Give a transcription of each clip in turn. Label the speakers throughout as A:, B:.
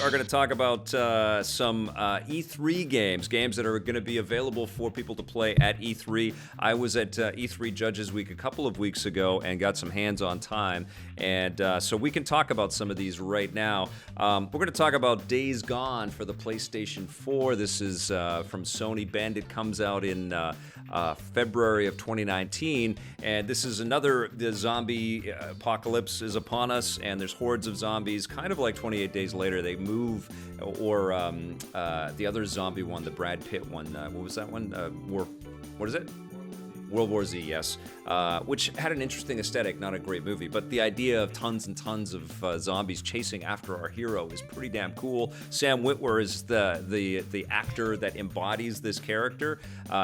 A: are going to talk about some E3 games that are going to be available for people to play at E3. I was at E3 Judges Week a couple of weeks ago and got some hands-on time, and so we can talk about some of these right now. We're going to talk about Days Gone for the PlayStation 4. This is from Sony Bend. It comes out in February of 2019, and this is the zombie apocalypse is upon us, and there's hordes of zombies, kind of like 28 Days Later. They move, or the other zombie one, the Brad Pitt one, what was that one? What is it? World War Z, yes, which had an interesting aesthetic, not a great movie, but the idea of tons and tons of zombies chasing after our hero is pretty damn cool. Sam Witwer is the actor that embodies this character,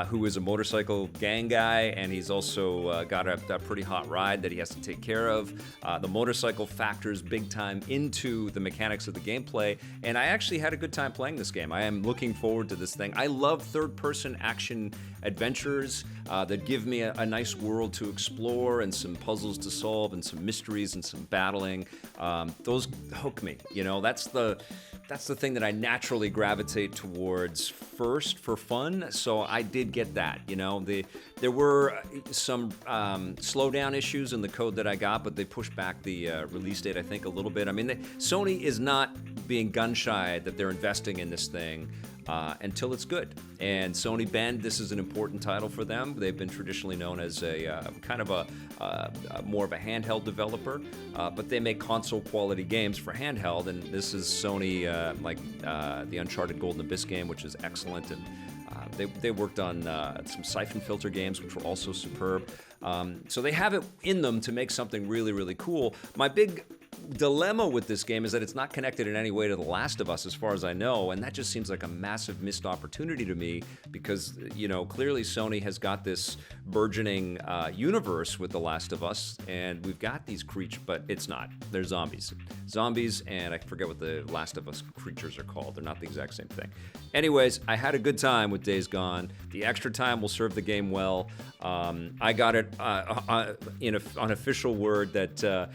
A: who is a motorcycle gang guy, and he's also got a pretty hot ride that he has to take care of. The motorcycle factors big time into the mechanics of the gameplay, and I actually had a good time playing this game. I am looking forward to this thing. I love third-person action adventures that give me a nice world to explore and some puzzles to solve and some mysteries and some battling. Those hook me. You know, that's the thing that I naturally gravitate towards first for fun. So I did get that. You know, there were some slowdown issues in the code that I got, but they pushed back the release date, I think, a little bit. I mean, Sony is not being gun shy that they're investing in this thing until it's good. And Sony Bend, this is an important title for them. They've been traditionally known as a kind of a more of a handheld developer, but they make console quality games for handheld. And this is Sony, like the Uncharted Golden Abyss game, which is excellent, and they worked on some Siphon Filter games, which were also superb. So they have it in them to make something really, really cool. My big dilemma with this game is that it's not connected in any way to The Last of Us, as far as I know, and that just seems like a massive missed opportunity to me because, you know, clearly Sony has got this burgeoning universe with The Last of Us, and we've got these creatures, but it's not. They're zombies. Zombies, and I forget what the Last of Us creatures are called. They're not the exact same thing. Anyways, I had a good time with Days Gone. The extra time will serve the game well. I got it in an official word that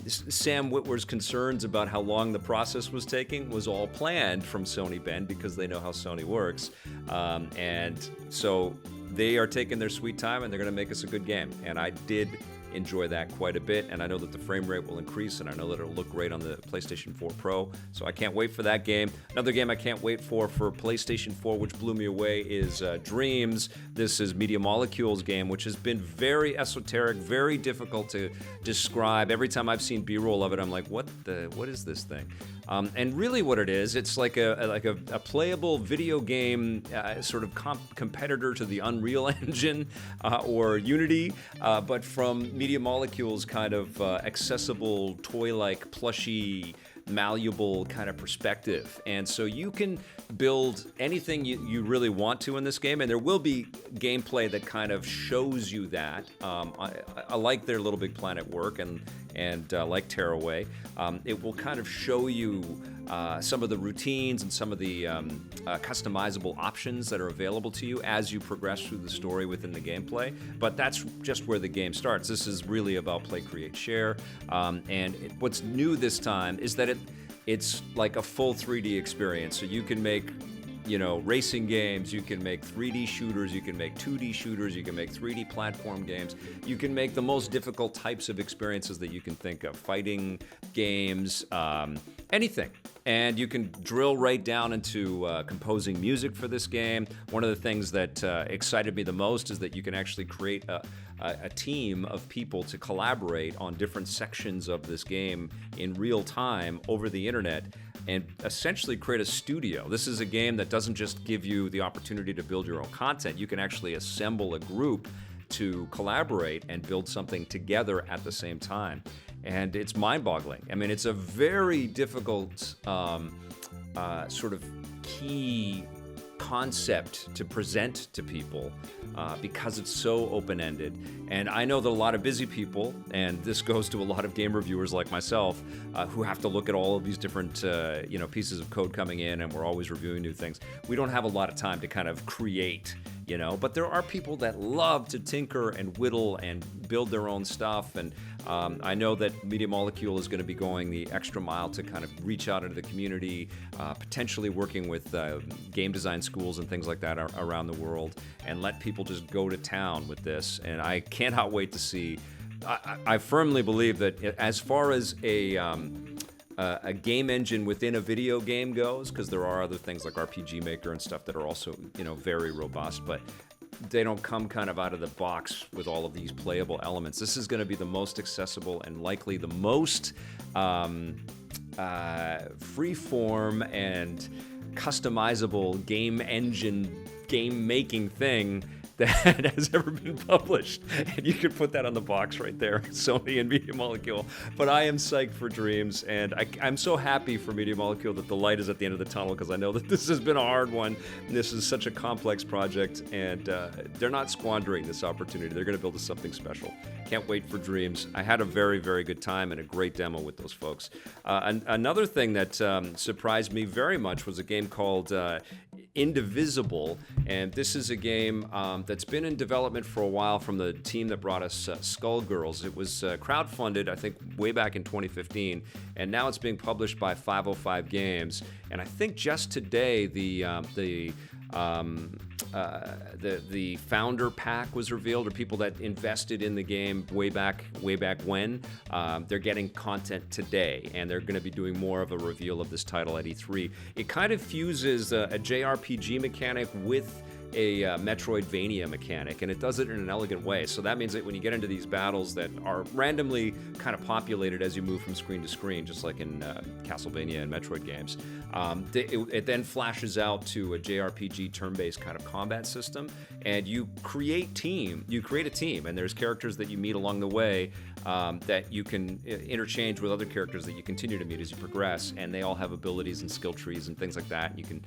A: Sam Witwer's concerns about how long the process was taking was all planned from Sony Bend because they know how Sony works. And so they are taking their sweet time and they're going to make us a good game. And I did enjoy that quite a bit, and I know that the frame rate will increase, and I know that it'll look great on the PlayStation 4 Pro, so I can't wait for that game. Another game I can't wait for PlayStation 4, which blew me away, is Dreams. This is Media Molecule's game, which has been very esoteric, very difficult to describe. Every time I've seen B-roll of it, I'm like, what is this thing? And really what it is, it's like a playable video game sort of competitor to the Unreal Engine or Unity, but from Media Molecule's kind of accessible, toy-like, plushy, malleable kind of perspective. And so you can build anything you really want to in this game, and there will be gameplay that kind of shows you that. I like their Little Big Planet work, and like Tearaway. It will kind of show you some of the routines and some of the customizable options that are available to you as you progress through the story within the gameplay. But that's just where the game starts. This is really about play, create, share. What's new this time is that it's like a full 3D experience. So you can make, you know, racing games, you can make 3D shooters, you can make 2D shooters, you can make 3D platform games, you can make the most difficult types of experiences that you can think of, fighting games, anything. And you can drill right down into composing music for this game. One of the things that excited me the most is that you can actually create a team of people to collaborate on different sections of this game in real time over the internet and essentially create a studio. This is a game that doesn't just give you the opportunity to build your own content. You can actually assemble a group to collaborate and build something together at the same time. And it's mind-boggling. I mean, it's a very difficult sort of key concept to present to people because it's so open-ended. And I know that a lot of busy people, and this goes to a lot of game reviewers like myself, who have to look at all of these different pieces of code coming in, and we're always reviewing new things. We don't have a lot of time to kind of create, but there are people that love to tinker and whittle and build their own stuff. And I know that Media Molecule is going to be going the extra mile to kind of reach out into the community, potentially working with game design schools and things like that around the world, and let people just go to town with this. And I cannot wait to see. I firmly believe that as far as a game engine within a video game goes, because there are other things like RPG Maker and stuff that are also, very robust, but they don't come kind of out of the box with all of these playable elements. This is going to be the most accessible and likely the most free-form and customizable game engine, game-making thing that has ever been published. And you could put that on the box right there, Sony and Media Molecule. But I am psyched for Dreams, and I'm so happy for Media Molecule that the light is at the end of the tunnel, because I know that this has been a hard one. This is such a complex project, and they're not squandering this opportunity. They're going to build us something special. Can't wait for Dreams. I had a very, very good time and a great demo with those folks. Another thing that surprised me very much was a game called Indivisible, and this is a game that's been in development for a while from the team that brought us Skullgirls. It was crowdfunded, I think, way back in 2015, and now it's being published by 505 Games. And I think just today the founder pack was revealed, or people that invested in the game way back when. They're getting content today, and they're going to be doing more of a reveal of this title at E3. It kind of fuses a JRPG mechanic with a Metroidvania mechanic, and it does it in an elegant way. So that means that when you get into these battles that are randomly kind of populated as you move from screen to screen, just like in Castlevania and Metroid games, it then flashes out to a JRPG turn-based kind of combat system, and you create a team, and there's characters that you meet along the way that you can interchange with other characters that you continue to meet as you progress, and they all have abilities and skill trees and things like that. And you can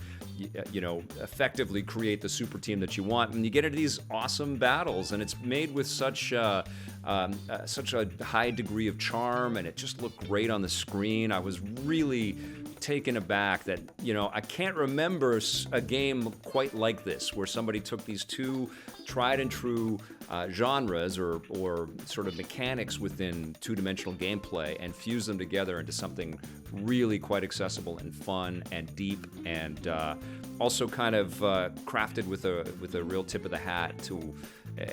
A: effectively create the super team that you want, and you get into these awesome battles, and it's made with such a high degree of charm, and it just looked great on the screen. I was really taken aback that I can't remember a game quite like this, where somebody took these two tried and true genres or sort of mechanics within two-dimensional gameplay and fused them together into something really quite accessible and fun and deep, and also kind of crafted with a real tip of the hat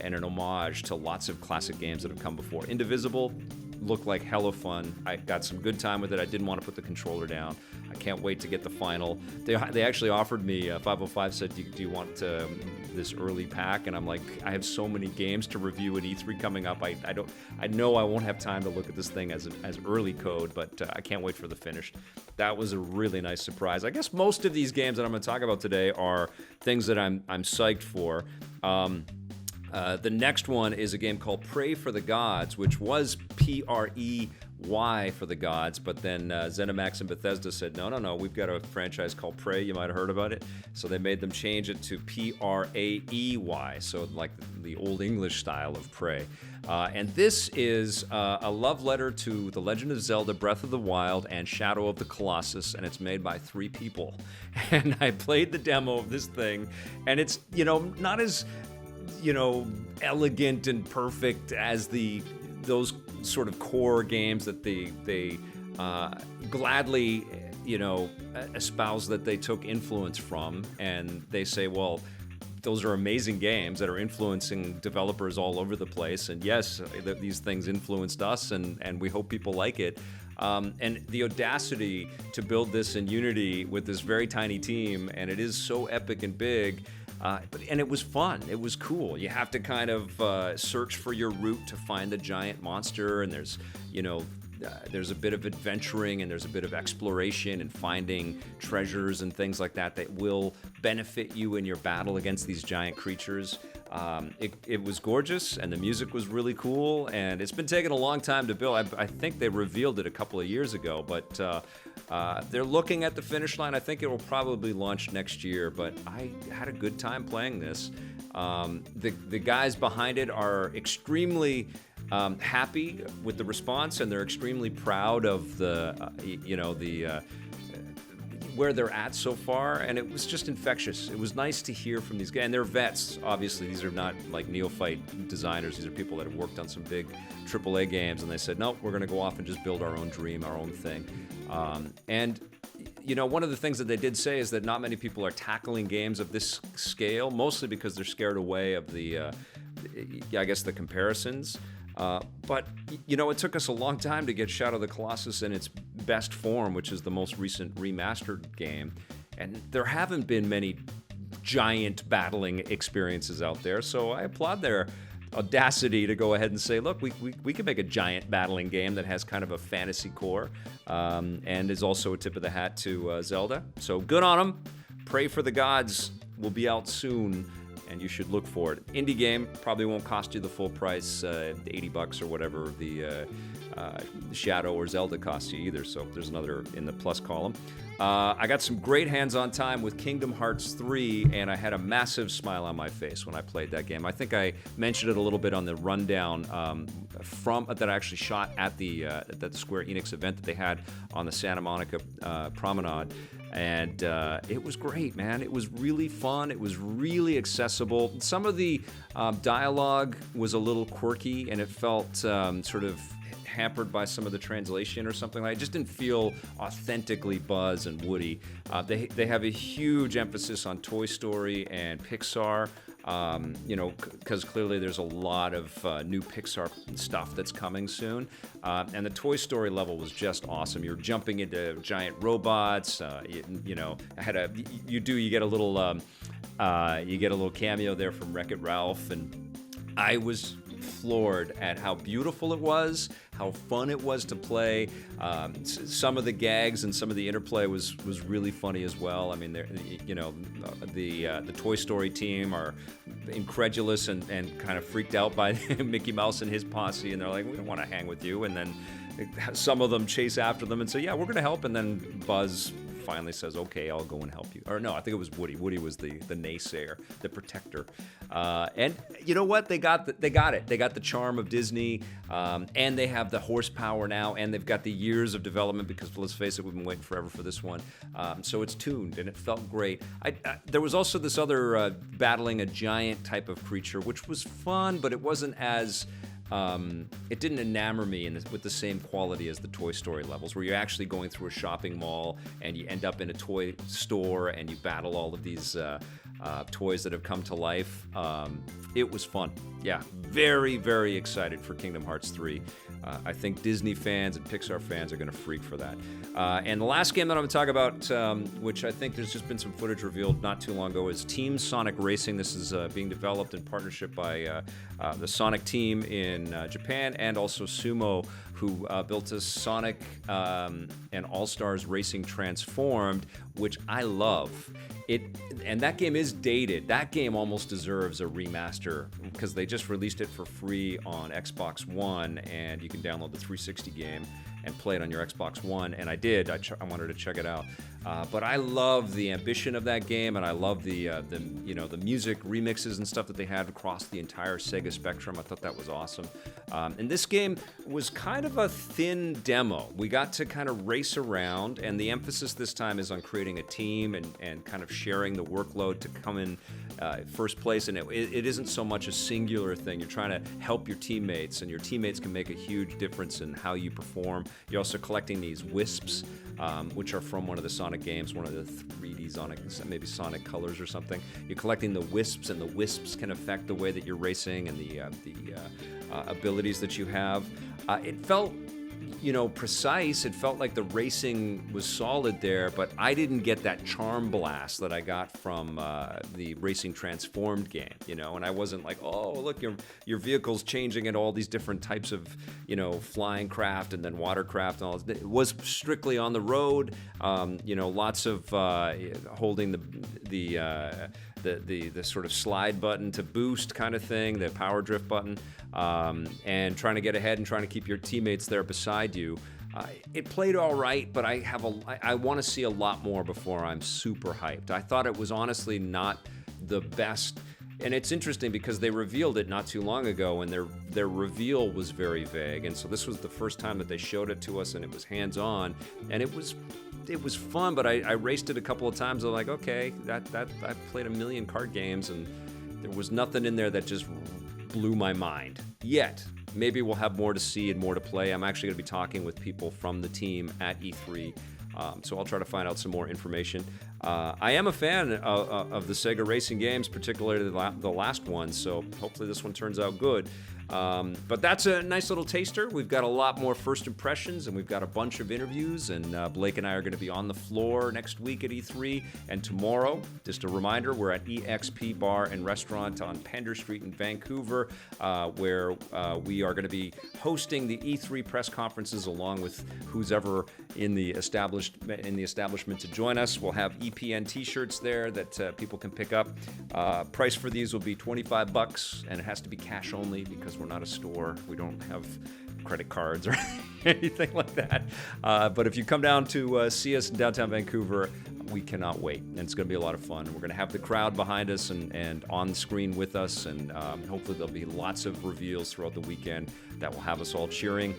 A: and an homage to lots of classic games that have come before. Indivisible looked like hella fun. I got some good time with it. I didn't want to put the controller down. I can't wait to get the final. They actually offered me, 505 said, do you want this early pack? And I'm like, I have so many games to review at E3 coming up. I know I won't have time to look at this thing as early code, but I can't wait for the finish. That was a really nice surprise. I guess most of these games that I'm going to talk about today are things that I'm psyched for. The next one is a game called Praey For The Gods, which was Prey for the Gods, but then ZeniMax and Bethesda said, no, we've got a franchise called Prey. You might have heard about it. So they made them change it to Praey, so like the Old English style of Prey. And this is a love letter to The Legend of Zelda Breath of the Wild and Shadow of the Colossus, and it's made by 3 people. And I played the demo of this thing, and it's, not as elegant and perfect as those sort of core games that they gladly espouse that they took influence from, and they say, well, those are amazing games that are influencing developers all over the place, and yes, these things influenced us, and we hope people like it. And the audacity to build this in Unity with this very tiny team, and it is so epic and big. And it was fun. It was cool. You have to kind of search for your route to find the giant monster, and there's a bit of adventuring, and there's a bit of exploration and finding treasures and things like that will benefit you in your battle against these giant creatures. It was gorgeous, and the music was really cool, and it's been taking a long time to build. I think they revealed it a couple of years ago, but they're looking at the finish line. I think it will probably launch next year, but I had a good time playing this. The guys behind it are extremely happy with the response, and they're extremely proud of where they're at so far, and it was just infectious. It was nice to hear from these guys, and they're vets. Obviously, these are not like neophyte designers. These are people that have worked on some big AAA games, and they said, nope, we're going to go off and just build our own dream, our own thing. And one of the things that they did say is that not many people are tackling games of this scale, mostly because they're scared away of the comparisons. But it took us a long time to get Shadow of the Colossus in its best form, which is the most recent remastered game. And there haven't been many giant battling experiences out there, so I applaud their audacity to go ahead and say, look, we can make a giant battling game that has kind of a fantasy core, and is also a tip of the hat to Zelda. So good on them. Praey For The Gods will be out soon, and you should look for it. Indie game, probably won't cost you the full price, $80 or whatever the Shadow or Zelda costs you either, so there's another in the plus column. I got some great hands-on time with Kingdom Hearts 3, and I had a massive smile on my face when I played that game. I think I mentioned it a little bit on the rundown that I actually shot at the Square Enix event that they had on the Santa Monica Promenade. And it was great, man. It was really fun. It was really accessible. Some of the dialogue was a little quirky, and it felt sort of hampered by some of the translation or something like that. It just didn't feel authentically Buzz and Woody. They have a huge emphasis on Toy Story and Pixar. Because clearly there's a lot of new Pixar stuff that's coming soon. And the Toy Story level was just awesome. You're jumping into giant robots. You get a little cameo there from Wreck-It Ralph, and I was floored at how beautiful it was, how fun it was to play. Some of the gags and some of the interplay was really funny as well. I mean, the Toy Story team are incredulous and kind of freaked out by Mickey Mouse and his posse, and they're like, we don't want to hang with you. And then some of them chase after them and say, yeah, we're going to help. And then Buzz finally says, okay, I'll go and help you. Or no, I think it was Woody. Woody was the naysayer, the protector. And you know what? They got it. They got the charm of Disney, and they have the horsepower now, and they've got the years of development, because let's face it, we've been waiting forever for this one. So it's tuned, and it felt great. There was also this other battling a giant type of creature, which was fun, but it wasn't as... it didn't enamor me with the same quality as the Toy Story levels, where you're actually going through a shopping mall and you end up in a toy store and you battle all of these toys that have come to life. It was fun. Yeah, very, very excited for Kingdom Hearts 3. I think Disney fans and Pixar fans are going to freak for that. And the last game that I'm going to talk about, which I think there's just been some footage revealed not too long ago, is Team Sonic Racing. This is being developed in partnership by the Sonic team in Japan, and also Sumo, who built a Sonic and All-Stars Racing Transformed, which I love. And that game is dated. That game almost deserves a remaster, because they just released it for free on Xbox One, and you can download the 360 game and play it on your Xbox One, and I did. I wanted to check it out. But I love the ambition of that game, and I love the music remixes and stuff that they had across the entire Sega spectrum. I thought that was awesome. And this game was kind of a thin demo. We got to kind of race around, and the emphasis this time is on creating a team and kind of sharing the workload to come in first place. And it isn't so much a singular thing. You're trying to help your teammates, and your teammates can make a huge difference in how you perform. You're also collecting these wisps, which are from one of the Sonic games, one of the 3D Sonic, maybe Sonic Colors or something. You're collecting the wisps, and the wisps can affect the way that you're racing and the abilities that you have. It felt, precise. It felt like the racing was solid there, but I didn't get that charm blast that I got from the Racing Transformed game, and I wasn't like, oh, look, your vehicle's changing into all these different types of, flying craft and then watercraft and all this. It was strictly on the road, lots of holding the sort of slide button to boost kind of thing, the power drift button, and trying to get ahead and trying to keep your teammates there beside you. It played all right, but I want to see a lot more before I'm super hyped. I thought it was honestly not the best. And it's interesting because they revealed it not too long ago, and their reveal was very vague. And so this was the first time that they showed it to us, and it was hands-on, and it was it was fun, but I raced it a couple of times. I'm like, okay, that I played a million card games, and there was nothing in there that just blew my mind yet. Maybe we'll have more to see and more to play. I'm actually going to be talking with people from the team at E3, so I'll try to find out some more information. I am a fan of the Sega racing games, particularly the last one, so hopefully this one turns out good. But that's a nice little taster. We've got a lot more first impressions, and we've got a bunch of interviews, and Blake and I are going to be on the floor next week at E3 and tomorrow. Just a reminder, we're at EXP Bar and Restaurant on Pender Street in Vancouver, where we are going to be hosting the E3 press conferences along with who's ever in the establishment to join us. We'll have EPN t-shirts there that people can pick up. Price for these will be $25, and it has to be cash only because we're not a store. We don't have credit cards or anything like that. But if you come down to see us in downtown Vancouver, we cannot wait. And it's going to be a lot of fun. We're going to have the crowd behind us and on screen with us. And hopefully there'll be lots of reveals throughout the weekend that will have us all cheering.